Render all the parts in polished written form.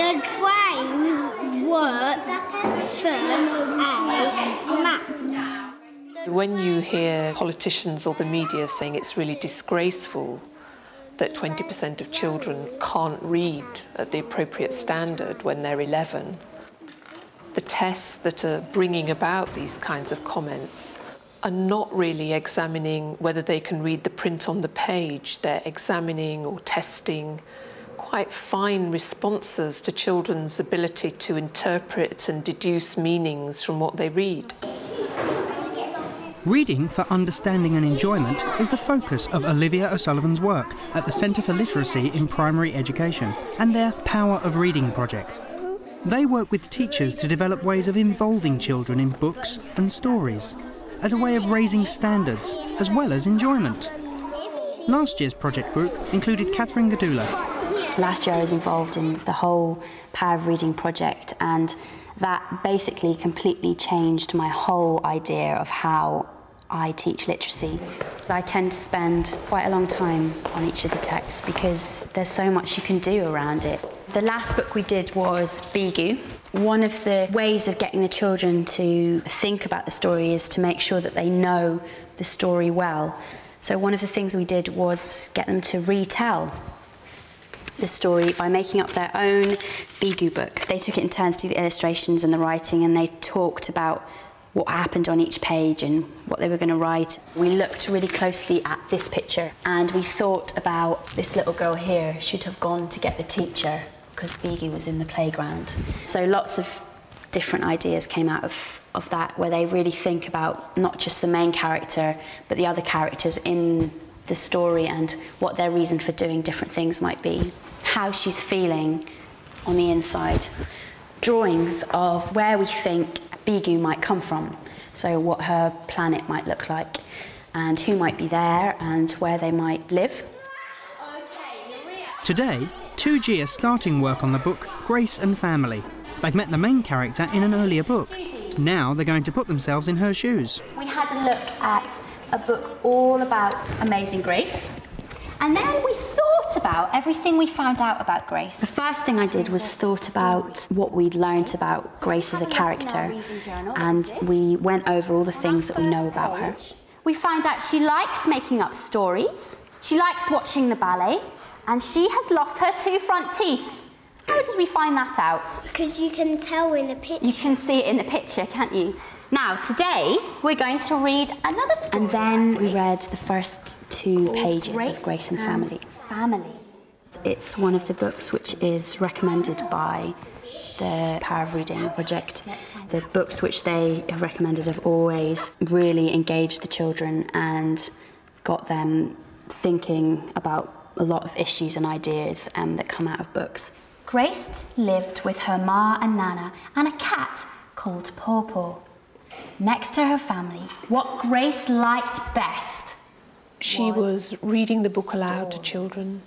The trains work for a map. When you hear politicians or the media saying it's really disgraceful that 20% of children can't read at the appropriate standard when they're 11, the tests that are bringing about these kinds of comments are not really examining whether they can read the print on the page. They're examining or testing quite fine responses to children's ability to interpret and deduce meanings from what they read. Reading for understanding and enjoyment is the focus of Olivia O'Sullivan's work at the Centre for Literacy in Primary Education and their Power of Reading project. They work with teachers to develop ways of involving children in books and stories as a way of raising standards as well as enjoyment. Last year's project group included Catherine Gdula. Last year I was involved in the whole Power of Reading project, and that basically completely changed my whole idea of how I teach literacy. I tend to spend quite a long time on each of the texts because there's so much you can do around it. The last book we did was Beegu. One of the ways of getting the children to think about the story is to make sure that they know the story well. So one of the things we did was get them to retell the story by making up their own Beegu book. They took it in turns to do the illustrations and the writing, and they talked about what happened on each page and what they were going to write. We looked really closely at this picture and we thought about this little girl here should have gone to get the teacher because Beegu was in the playground. So lots of different ideas came out of that, where they really think about not just the main character but the other characters in the story and what their reason for doing different things might be, how she's feeling on the inside. Drawings of where we think Beegu might come from, so what her planet might look like and who might be there and where they might live. Today, 2G are starting work on the book Grace and Family. They've met the main character in an earlier book. Now they're going to put themselves in her shoes. We had a look at a book all about Amazing Grace, and then we thought about everything we found out about Grace. The first thing I did was thought about what we'd learnt about Grace as a character, and we went over all the things that we know about her. We found out she likes making up stories, she likes watching the ballet, and she has lost her 2 front teeth. How did we find that out? Because you can tell in a picture. You can see it in the picture, can't you? Now, today, we're going to read another story. And then we read the first 2 pages of Grace and Family. It's one of the books which is recommended by the Power of Reading project. The books which they have recommended have always really engaged the children and got them thinking about a lot of issues and ideas that come out of books. Grace lived with her ma and nana and a cat called Pawpaw. Next to her family, what Grace liked best She was reading the book aloud to children.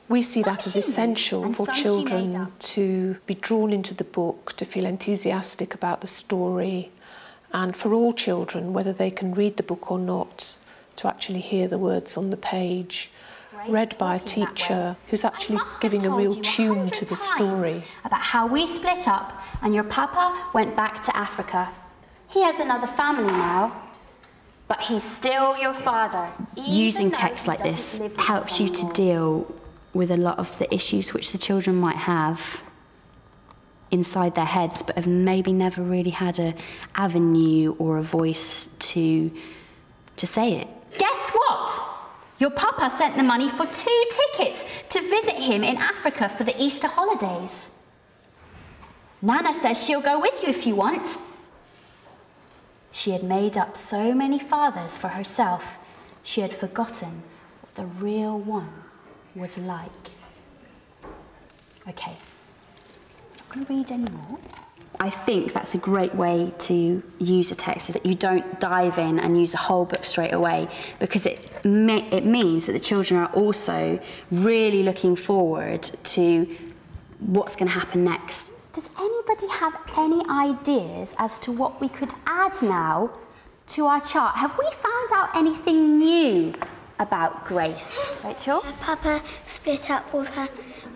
We see that as essential for children to be drawn into the book, to feel enthusiastic about the story, and for all children, whether they can read the book or not, to actually hear the words on the page, read by a teacher who's actually giving a real tune to the story. About how we split up and your papa went back to Africa. He has another family now, but he's still your father. Using text like this helps you to deal with a lot of the issues which the children might have inside their heads, but have maybe never really had an avenue or a voice to say it. Guess what? Your papa sent the money for 2 tickets to visit him in Africa for the Easter holidays. Nana says she'll go with you if you want. She had made up so many fathers for herself, she had forgotten what the real one was like. Okay, I'm not going to read anymore. I think that's a great way to use a text, is that you don't dive in and use the whole book straight away, because it means that the children are also really looking forward to what's going to happen next. Does anybody have any ideas as to what we could add now to our chart? Have we found out anything new about Grace? Rachel? Her papa split up with her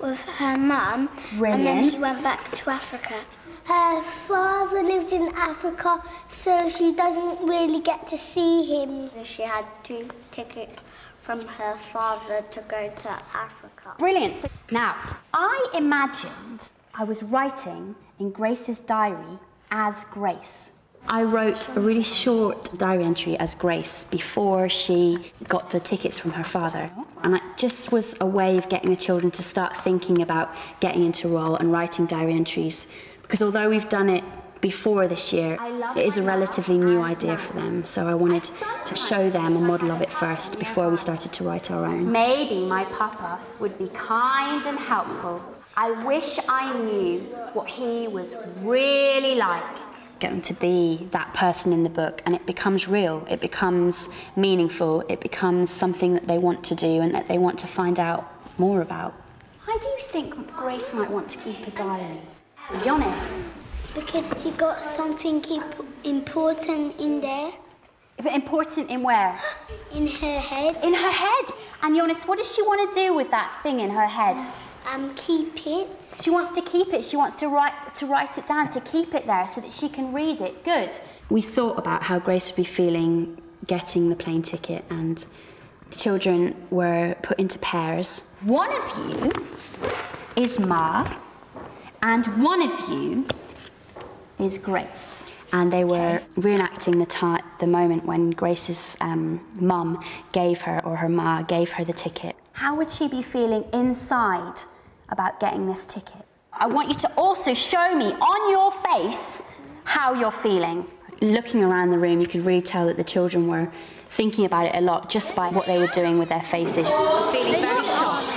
with her mum. Brilliant. And then he went back to Africa. Her father lives in Africa, so she doesn't really get to see him. She had 2 tickets from her father to go to Africa. Brilliant. So, now, I imagined I was writing in Grace's diary as Grace. I wrote a really short diary entry as Grace before she got the tickets from her father. And it just was a way of getting the children to start thinking about getting into role and writing diary entries. Because although we've done it before this year, it is a relatively new idea for them. So I wanted to show them a model of it first before we started to write our own. Maybe my papa would be kind and helpful. I wish I knew what he was really like. Get them to be that person in the book, and it becomes real, it becomes meaningful, it becomes something that they want to do and that they want to find out more about. Why do you think Grace might want to keep a diary? Jonas? Because she got something important in there. Important in where? In her head. In her head? And Jonas, what does she want to do with that thing in her head? Keep it. She wants to keep it. She wants to write it down, to keep it there so that she can read it. Good. We thought about how Grace would be feeling getting the plane ticket, and the children were put into pairs. One of you is Ma, and one of you is Grace. And they were reenacting the moment when Grace's mum gave her, or her ma gave her the ticket. How would she be feeling inside about getting this ticket? I want you to also show me on your face how you're feeling. Looking around the room, you could really tell that the children were thinking about it a lot just by what they were doing with their faces. Feeling very shocked.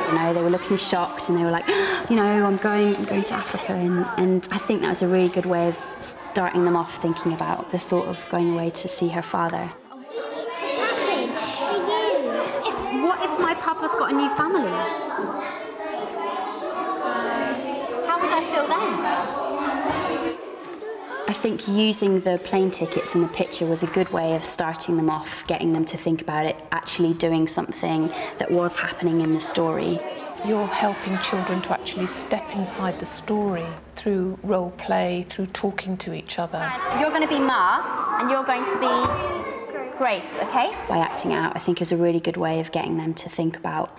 You know, they were looking shocked and they were like, you know, I'm going to Africa. And I think that was a really good way of starting them off thinking about the thought of going away to see her father. What if my papa's got a new family? How would I feel then? I think using the plane tickets in the picture was a good way of starting them off, getting them to think about it, actually doing something that was happening in the story. You're helping children to actually step inside the story through role play, through talking to each other. You're going to be Ma, and you're going to be Grace, okay? By acting out, I think is a really good way of getting them to think about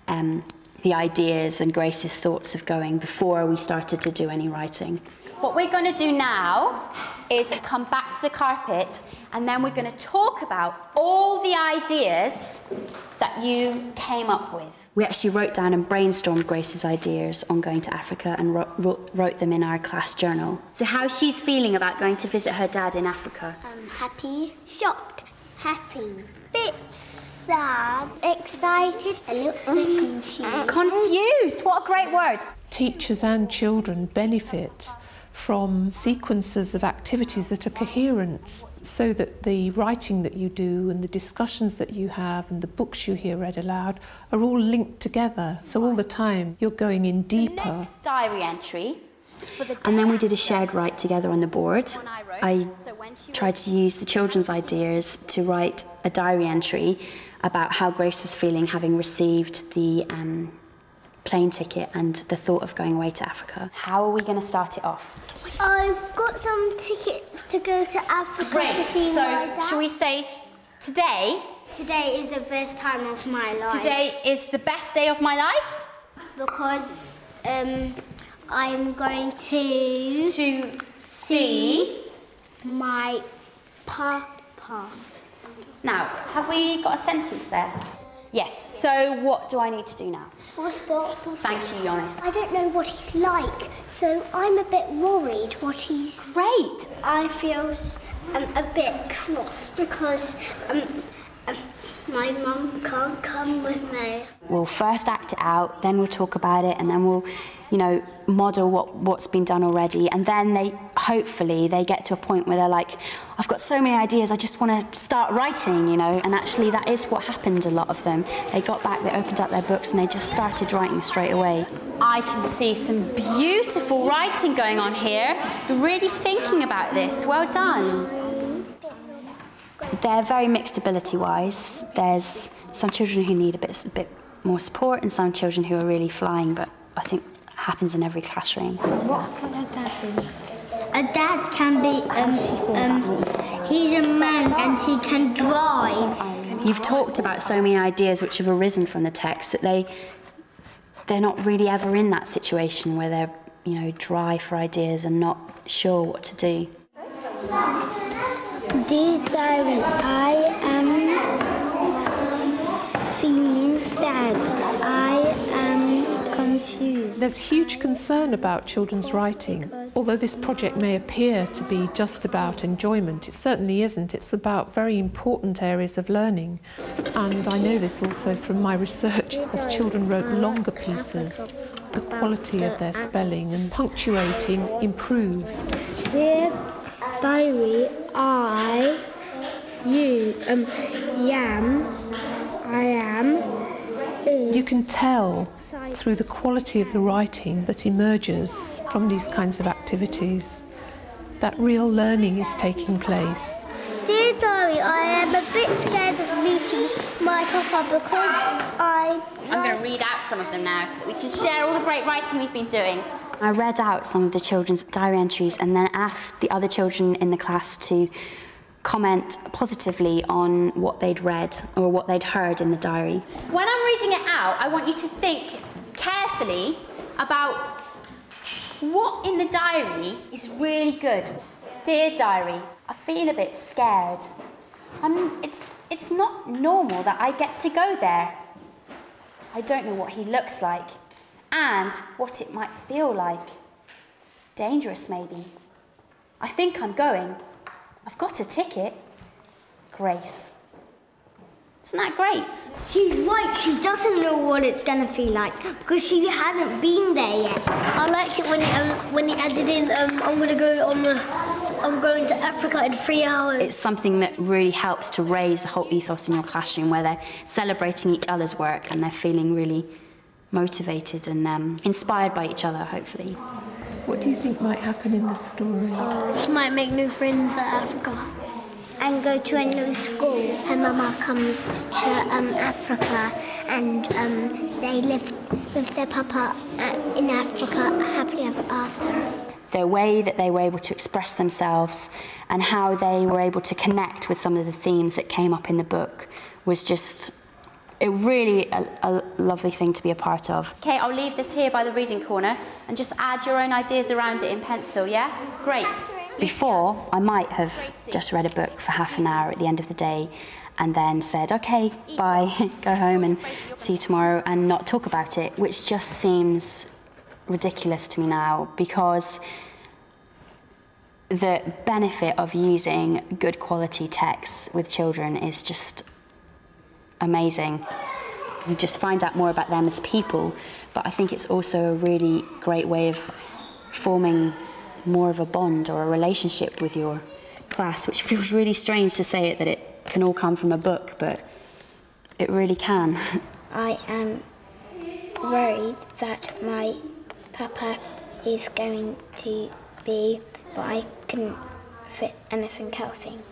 the ideas and Grace's thoughts of going before we started to do any writing. What we're going to do now is come back to the carpet, and then we're going to talk about all the ideas that you came up with. We actually wrote down and brainstormed Grace's ideas on going to Africa and wrote them in our class journal. So how's she feeling about going to visit her dad in Africa? Happy, shocked, happy, bit sad, excited, a little bit confused. Confused, what a great word. Teachers and children benefit from sequences of activities that are coherent, so that the writing that you do and the discussions that you have and the books you hear read aloud are all linked together. So all the time you're going in deeper. The next diary entry. And then we did a shared write together on the board. I tried to use the children's ideas to write a diary entry about how Grace was feeling having received the plane ticket and the thought of going away to Africa. How are we going to start it off? I've got some tickets to go to Africa to see my dad. So, shall we say today? Today is the best time of my life. Today is the best day of my life? Because I'm going to see my papa. Now, have we got a sentence there? Yes, so what do I need to do now? Thank you, Jonas. I don't know what he's like, so I'm a bit worried what he's... Great! I feel a bit cross because my mum can't come with me. We'll first act it out, then we'll talk about it, and then we'll, you know, model what's been done already, and then hopefully they get to a point where they're like, I've got so many ideas, I just want to start writing, you know, and actually that is what happened, a lot of them. They got back, they opened up their books, and they just started writing straight away. I can see some beautiful writing going on here. You're really thinking about this. Well done. They're very mixed ability-wise. There's some children who need a bit more support and some children who are really flying, but I think it happens in every classroom. What can a dad be? A dad can be, he's a man and he can drive. You've talked about so many ideas which have arisen from the text that they're not really ever in that situation where they're, you know, dry for ideas and not sure what to do. Dear Diary, I am feeling sad. I am confused. There's huge concern about children's writing. Although this project may appear to be just about enjoyment, it certainly isn't. It's about very important areas of learning. And I know this also from my research. As children wrote longer pieces, the quality of their spelling and punctuating improved. Dear Diary, I am. You can tell through the quality of the writing that emerges from these kinds of activities that real learning is taking place. Dear Diary, I am a bit scared of meeting my papa because I'm going to read out some of them now so that we can share all the great writing we've been doing. I read out some of the children's diary entries and then asked the other children in the class to comment positively on what they'd read or what they'd heard in the diary. When I'm reading it out, I want you to think carefully about what in the diary is really good. Dear Diary, I feel a bit scared. It's not normal that I get to go there. I don't know what he looks like and what it might feel like. Dangerous, maybe. I think I'm going. I've got a ticket. Grace. Isn't that great? She's right, she doesn't know what it's going to feel like because she hasn't been there yet. I liked it when he added in, I'm going to Africa in 3 hours. It's something that really helps to raise the whole ethos in your classroom where they're celebrating each other's work and they're feeling really motivated and inspired by each other, hopefully. What do you think might happen in the story? She might make new friends in Africa and go to a new school. Her mama comes to Africa and they live with their papa in Africa happily ever after. The way that they were able to express themselves and how they were able to connect with some of the themes that came up in the book was just really a lovely thing to be a part of. Okay, I'll leave this here by the reading corner and just add your own ideas around it in pencil, yeah? Great. Before, I might have just read a book for half an hour at the end of the day and then said, okay, bye, go home and see you tomorrow and not talk about it, which just seems ridiculous to me now because the benefit of using good quality texts with children is just amazing. You just find out more about them as people, but I think it's also a really great way of forming more of a bond or a relationship with your class, which feels really strange to say it, that it can all come from a book, but it really can. I am worried that my papa is going to be, but I couldn't fit anything else in.